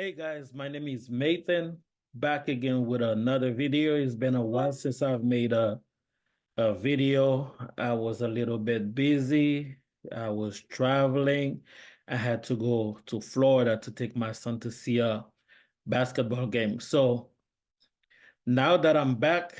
Hey guys, my name is Nathan. Back again with another video. It's been a while since I've made a video. I was a little bit busy. I was traveling. I had to go to Florida to take my son to see a basketball game. So now that I'm back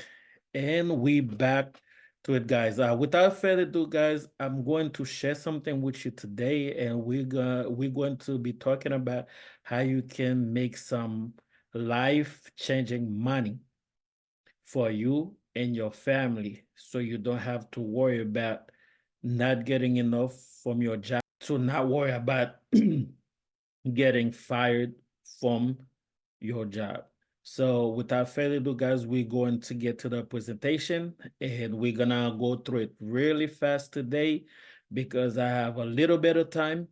and we back to it, guys. Without further ado, guys, I'm going to share something with you today, and we're going to be talking about how you can make some life-changing money for you and your family, so you don't have to worry about not getting enough from your job, to not worry about getting fired from your job. So without further ado, guys, we're going to get to the presentation and we're gonna go through it really fast today because I have a little bit of time,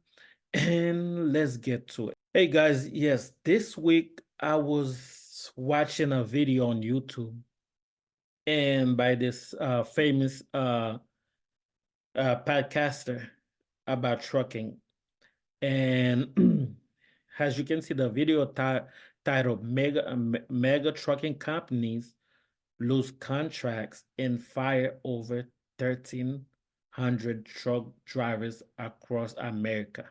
and let's get to it. Hey guys, yes, this week I was watching a video on YouTube and by this famous podcaster about trucking. And as you can see, the video titled Mega Trucking Companies Lose Contracts and Fire Over 1,300 Truck Drivers Across America.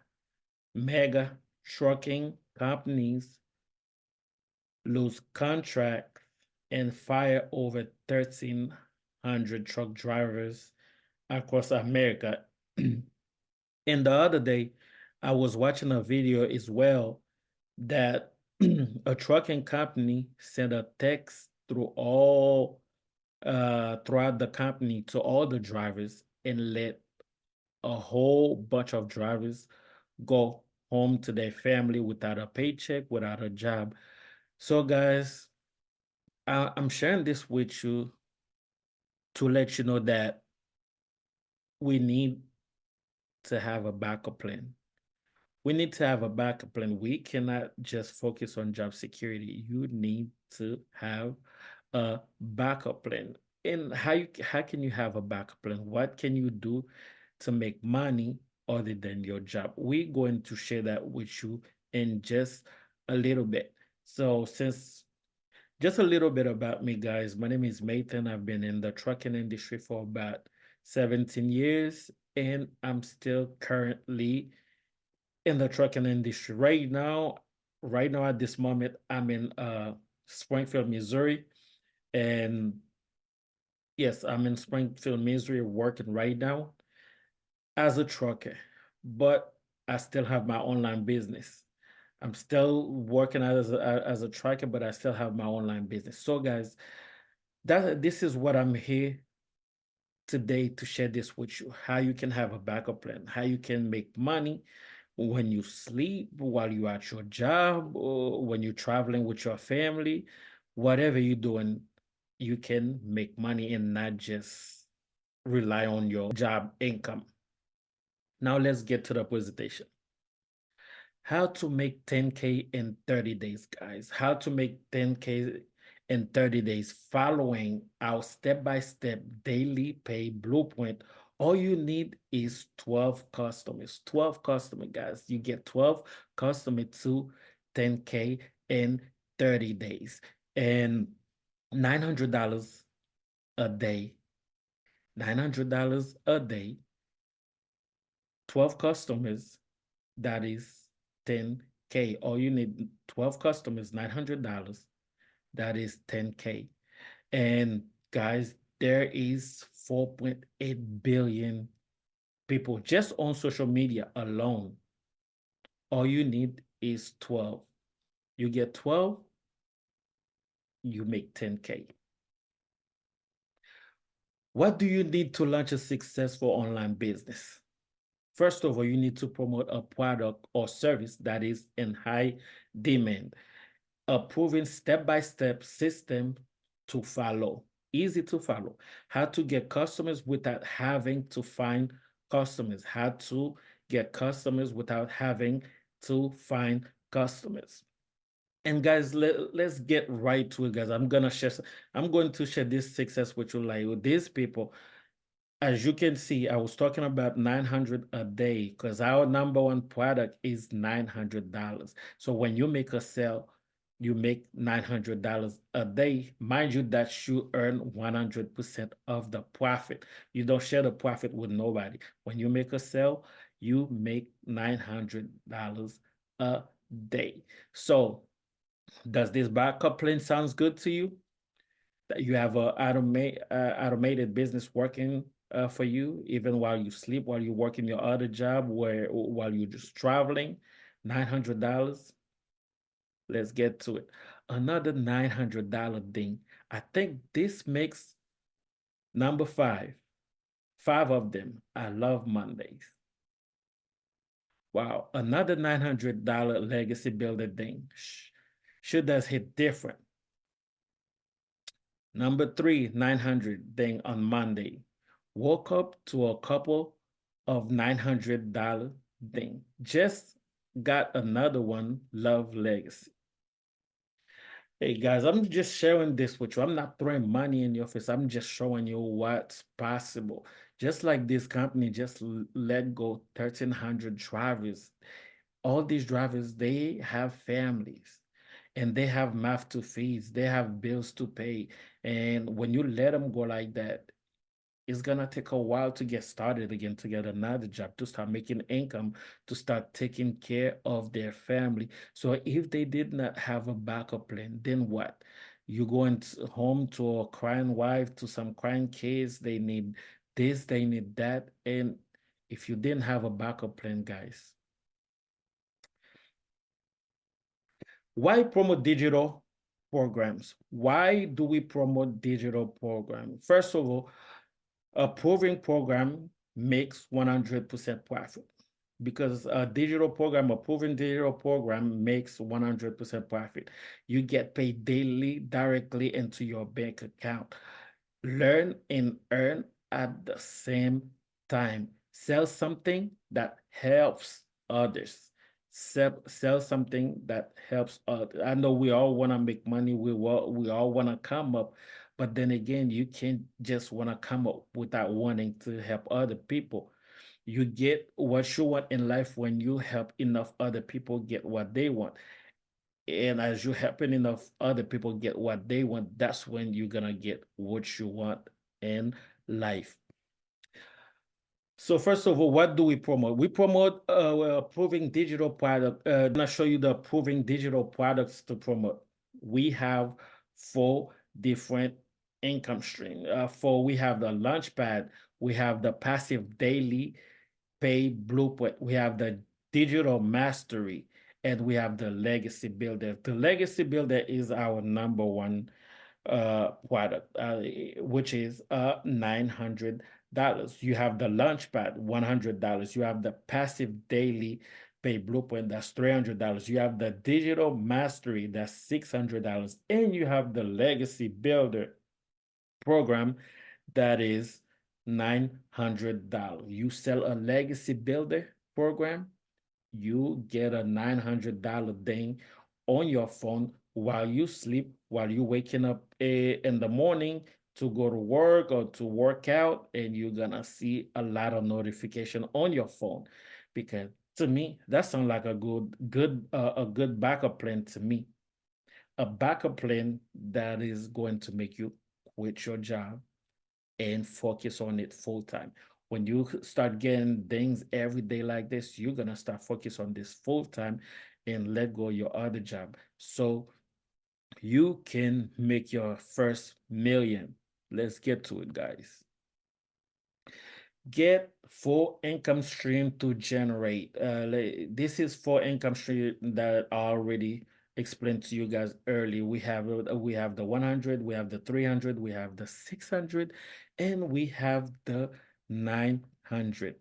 Mega trucking companies lose contracts and fire over 1,300 truck drivers across America. And the other day, I was watching a video as well that a trucking company sent a text throughout the company to all the drivers and let a whole bunch of drivers go home to their family without a paycheck, without a job. So, guys, I'm sharing this with you to let you know that we need to have a backup plan. We need to have a backup plan. We cannot just focus on job security. You need to have a backup plan. And how can you have a backup plan? What can you do to make money other than your job? We're going to share that with you in just a little bit. So since just a little bit about me, guys. My name is Nathan. I've been in the trucking industry for about 17 years, and I'm still currently in the trucking industry. Right now at this moment, I'm in Springfield, Missouri. And yes, I'm in Springfield, Missouri, working right now as a trucker, but I still have my online business. I'm still working as a trucker, but I still have my online business. So, guys, this is what I'm here today to share this with you. How you can have a backup plan, how you can make money when you sleep, while you're at your job, or when you're traveling with your family, whatever you're doing, you can make money and not just rely on your job income. Now let's get to the presentation. How to make 10K in 30 days, guys. How to make 10K in 30 days following our step-by-step daily pay blueprint. All you need is 12 customers. 12 customers, guys. You get 12 customers to 10K in 30 days. And $900 a day. $900 a day. 12 customers, that is 10K. All you need 12 customers, $900. That is 10K. And guys, there is 4.8 billion people just on social media alone. All you need is 12. You get 12, you make 10K. What do you need to launch a successful online business? First of all, you need to promote a product or service that is in high demand. A proven step-by-step system to follow, easy to follow. How to get customers without having to find customers. How to get customers without having to find customers. And guys, let's get right to it, guys. I'm going to share this success with you, like with these people. as you can see, I was talking about 900 a day because our number one product is $900. So when you make a sale, you make $900 a day. Mind you, that you earn 100% of the profit. You don't share the profit with nobody. When you make a sale, you make $900 a day. So does this backup plan sounds good to you? That you have a automated business working for you, even while you sleep, while you work in your other job, where while you're just traveling, $900. Let's get to it. Another $900 thing. I think this makes number five. Five of them. I love Mondays. Wow, another $900 legacy builder thing. Should does hit different. Number three, 900 thing on Monday. Woke up to a couple of $900 thing. Just got another one, Love Legacy. Hey guys, I'm just sharing this with you. I'm not throwing money in your face. I'm just showing you what's possible. Just like this company just let go 1,300 drivers. All these drivers, they have families and they have math to fees, they have bills to pay. And when you let them go like that, it's gonna take a while to get started again, to get another job, to start making income, to start taking care of their family. So if they did not have a backup plan, then what? You going home to a crying wife, to some crying kids, they need this, they need that. And if you didn't have a backup plan, guys, why promote digital programs? Why do we promote digital programs? First of all, a proving program makes 100% profit because a digital program, a proven digital program makes 100% profit. You get paid daily directly into your bank account. Learn and earn at the same time. Sell something that helps others. Sell something that helps others. I know we all want to make money. We all want to come up, but then again, you can't just want to come up without wanting to help other people. You get what you want in life when you help enough other people get what they want. And as you're helping enough other people get what they want, that's when you're gonna get what you want in life. So first of all, what do we promote? We promote proving digital product. I'm gonna show you the proving digital products to promote. We have four different income stream. We have the Launchpad, we have the passive daily pay blueprint, we have the digital mastery, and we have the legacy builder. The legacy builder is our number one product, which is $900. You have the Launchpad, $100. You have the passive daily pay blueprint, that's $300. You have the digital mastery, that's $600. And you have the legacy builder program, that is $900. You sell a legacy builder program, you get a $900 thing on your phone while you sleep, while you waking up in the morning to go to work or to work out, and you're gonna see a lot of notification on your phone. Because to me, that sounds like a good backup plan to me. A backup plan that is going to make you quit your job and focus on it full time. When you start getting things every day like this, you're gonna start focus on this full time and let go of your other job. So you can make your first million. Let's get to it, guys. Get full income stream to generate. This is four income stream that I already explained to you guys early. We have the 100, we have the 300, we have the 600, and we have the 900.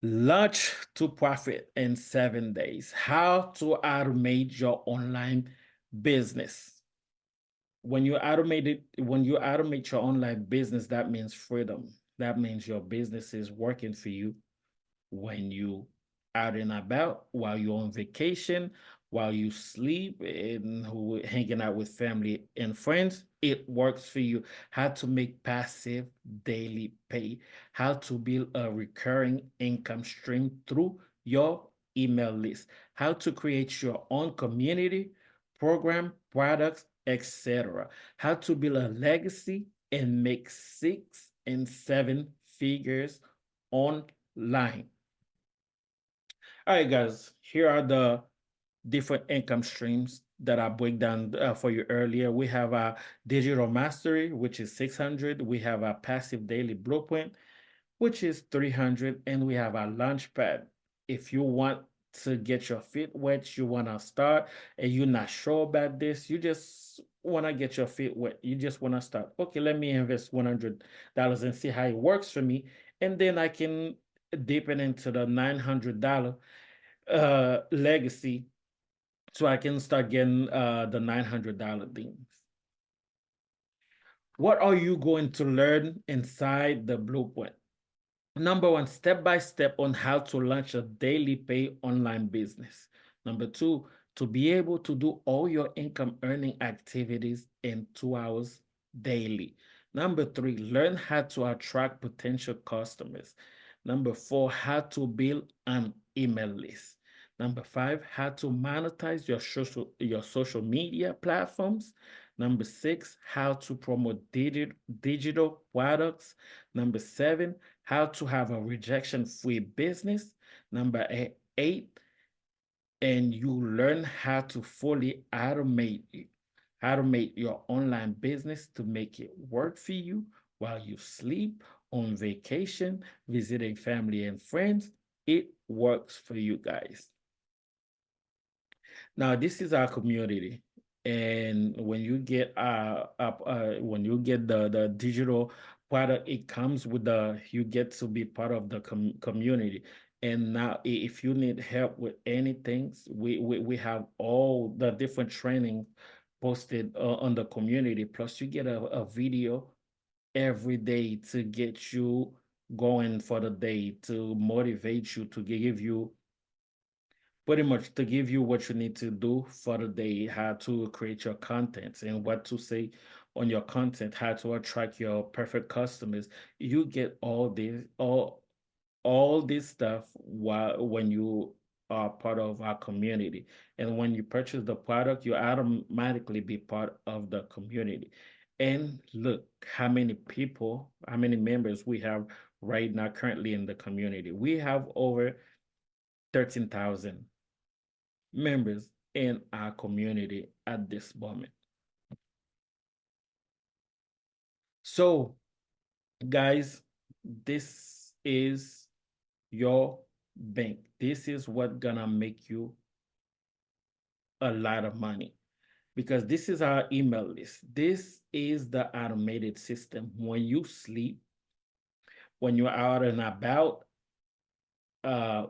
Launch to profit in 7 days. How to automate your online business. When you automate your online business, that means freedom. That means your business is working for you when you out and about, while you're on vacation, while you sleep and hanging out with family and friends, it works for you. How to make passive daily pay, how to build a recurring income stream through your email list, how to create your own community, program, products, etc. How to build a legacy and make 6 and 7 figures online. All right, guys, here are the different income streams that I break down for you earlier. We have a digital mastery, which is 600. We have a passive daily blueprint, which is 300. And we have a launch pad. If you want to get your feet wet, you want to start and you're not sure about this, you just want to get your feet wet. You just want to start. Okay, let me invest $100 and see how it works for me. And then I can deepen into the $900 legacy so I can start getting the $900 things. What are you going to learn inside the blueprint? Number one, step by step on how to launch a daily pay online business. Number two, to be able to do all your income earning activities in 2 hours daily. Number three, learn how to attract potential customers. Number four, how to build an email list. Number five, how to monetize your social media platforms. Number six, how to promote digital products. Number seven, how to have a rejection-free business. Number eight, and you learn how to fully automate your online business to make it work for you while you sleep, on vacation, visiting family and friends. It works for you guys. Now, this is our community. And when you get when you get the digital product, it comes with the you get to be part of the community. And now if you need help with anything, we have all the different training posted on the community. Plus you get a video every day to get you going for the day, to motivate you, to give you pretty much to give you what you need to do for the day, how to create your content and what to say on your content, how to attract your perfect customers. You get all this stuff while when you are part of our community. And when you purchase the product, you automatically be part of the community. And look how many people, how many members we have right now currently in the community. We have over 13,000 members in our community at this moment. So, guys, this is your bank. This is what gonna make you a lot of money because this is our email list. This is the automated system. When you sleep, when you're out and about, uh,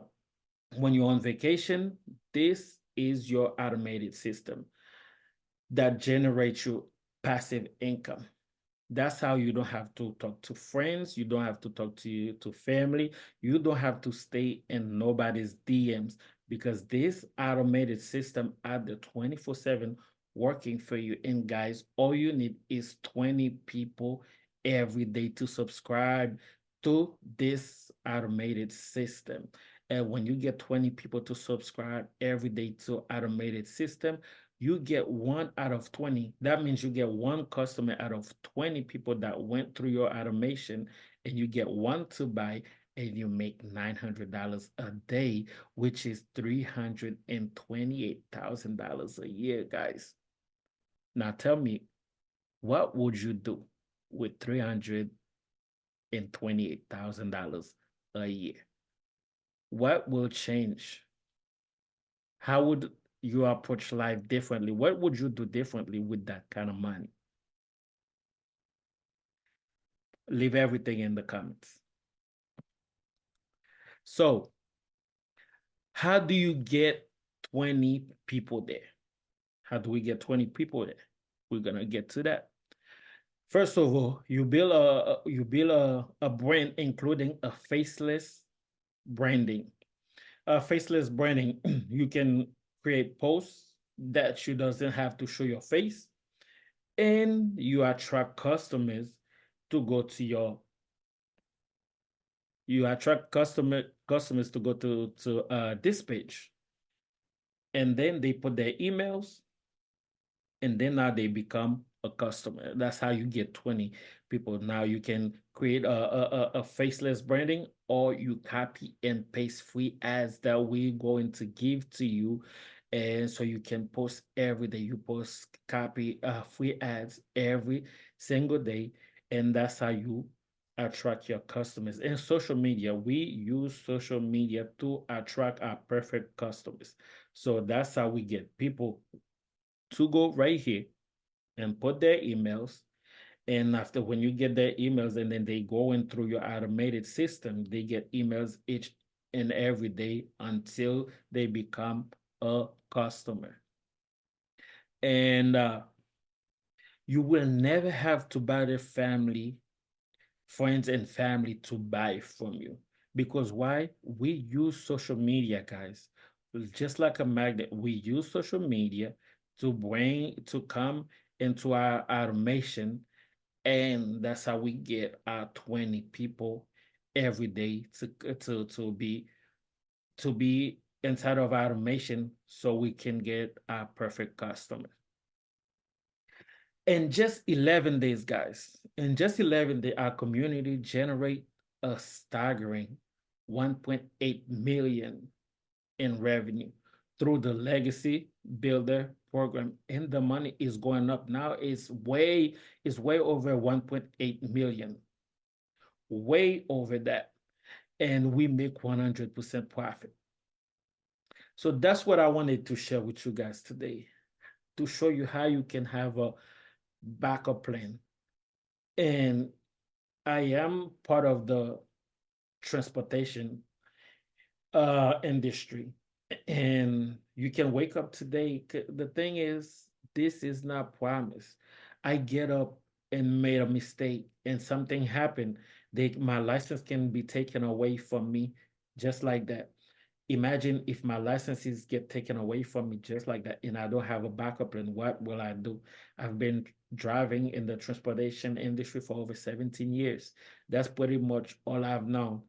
when you're on vacation, this is your automated system that generates you passive income. That's how you don't have to talk to friends. You don't have to talk to family. You don't have to stay in nobody's DMs because this automated system at the 24/7 working for you. And guys, all you need is 20 people every day to subscribe to this automated system. And when you get 20 people to subscribe every day to automated system, you get 1 out of 20. That means you get one customer out of 20 people that went through your automation, and you get one to buy, and you make $900 a day, which is $328,000 a year, guys. Now tell me, what would you do with $328,000 a year? What will change? How would you approach life differently? What would you do differently with that kind of money? Leave everything in the comments. So, how do you get 20 people there? How do we get 20 people there? We're gonna get to that. First of all, you build a brand, including a faceless branding. Faceless branding, you can create posts that you doesn't have to show your face, and you attract customers to go to your you attract customers to go to this page, and then they put their emails, and then now they become a customer. That's how you get 20 people. Now you can create a faceless branding, or you copy and paste free ads that we're going to give to you. And so you can post every day. You post copy free ads every single day. And that's how you attract your customers. And social media, we use social media to attract our perfect customers. So that's how we get people to go right here and put their emails. And after, when you get their emails and then they go in through your automated system, they get emails each and every day until they become a customer. And you will never have to buy their family, friends and family to buy from you. Because why? We use social media, guys. Just like a magnet, we use social media to come into our automation, and that's how we get our 20 people every day to be inside of automation, so we can get our perfect customer. In just 11 days, guys, in just 11 days, our community generate a staggering 1.8 million in revenue through the legacy builder program. And the money is going up now. It's way over 1.8 million, way over that. And we make 100% profit. So that's what I wanted to share with you guys today, to show you how you can have a backup plan. And I am part of the transportation industry, and you can wake up today. The thing is, this is not promise. I get up and made a mistake and something happened. My license can be taken away from me just like that. Imagine if my licenses get taken away from me just like that, and I don't have a backup plan. What will I do? I've been driving in the transportation industry for over 17 years. That's pretty much all I've known.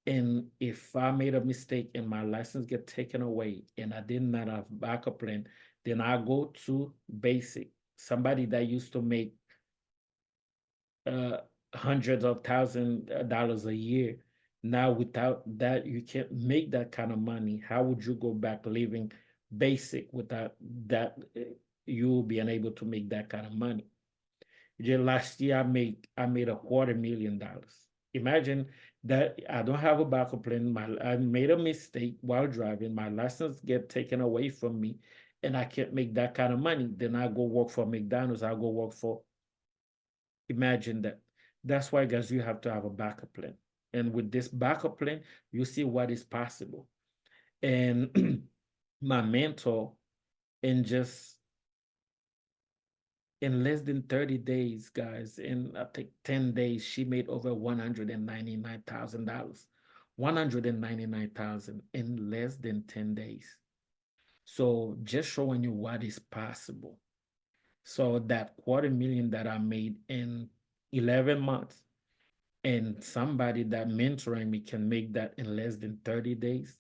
And if I made a mistake and my license get taken away and I did not have backup plan, then I go to basic. Somebody that used to make uh, hundreds of $1,000s a year. Now, without that, you can't make that kind of money. How would you go back living basic without that? You being able to make that kind of money. Just last year, I made $250,000. Imagine that I don't have a backup plan. I made a mistake while driving. My license get taken away from me, and I can't make that kind of money. Then I go work for McDonald's. I go work for. Imagine that. That's why, guys, you have to have a backup plan. And with this backup plan, you see what is possible. And my mentor, in just in less than 30 days, guys, in I think 10 days, she made over $199,000. 199,000 in less than 10 days. So just showing you what is possible. So that 250,000 that I made in 11 months, and somebody that mentoring me can make that in less than 30 days,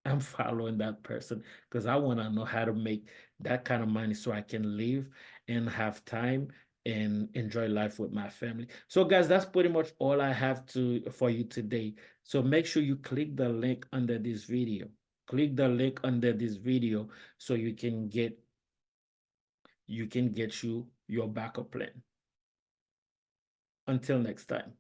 I'm following that person because I want to know how to make that kind of money so I can live and have time and enjoy life with my family. So guys, that's pretty much all I have to for you today. So make sure you click the link under this video. Click the link under this video so you can get your backup plan. Until next time.